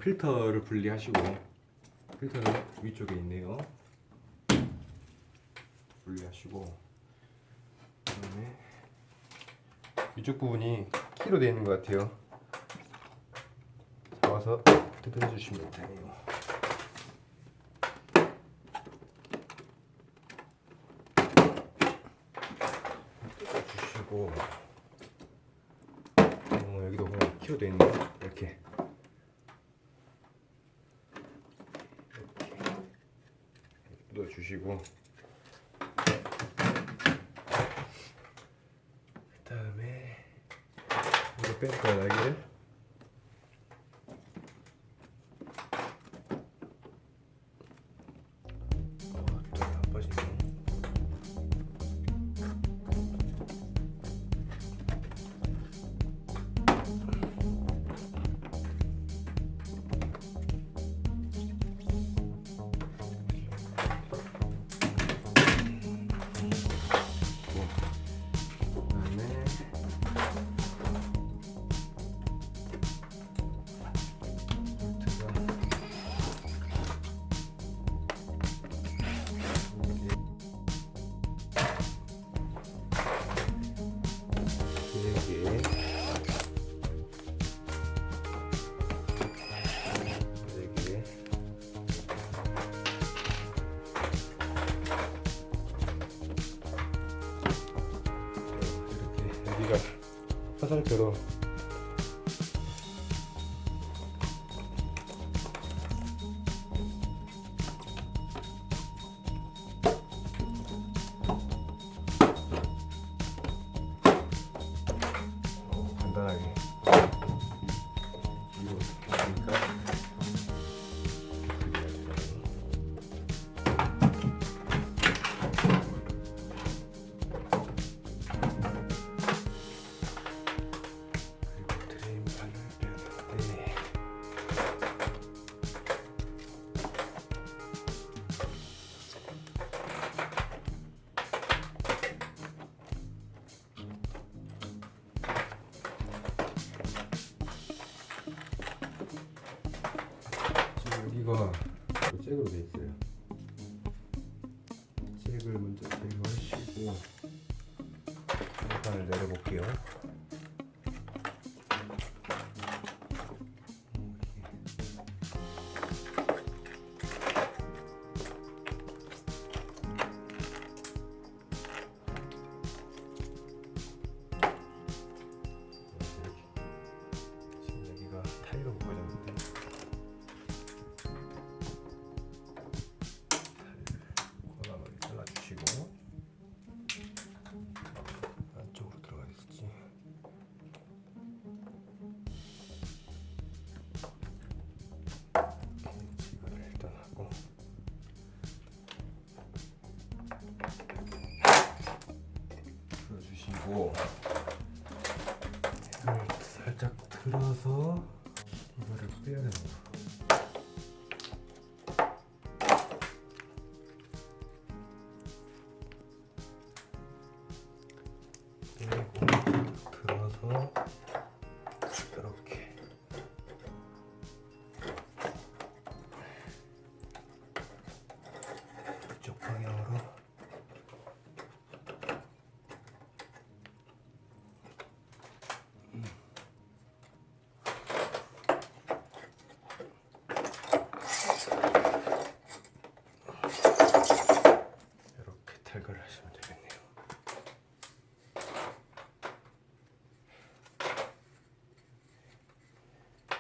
필터를 분리하시고, 필터는 위쪽에 있네요. 분리하시고, 그다음에 위쪽 부분이 키로 되어 있는 것 같아요. 잡아서 뜯어주시면 돼요. 뜯어주시고, 여기도 보면 키로 되어 있네요. 이렇게 뜯어주시고, 그 다음에 이거 뺄 거야, 날개를. 또 안 빠지네. 여기가 화살표로 간단하게 이거 보니까 여기가 잭으로 되어 있어요. 잭을 먼저 제거하시고 일단을 내려볼게요. 지금 여기가 타이로 묶어졌는데 안쪽으로 들어가 있을지. 이거를 일단 하고 풀어주시고, 이걸 살짝 들어서 이거를 빼야 되는 거.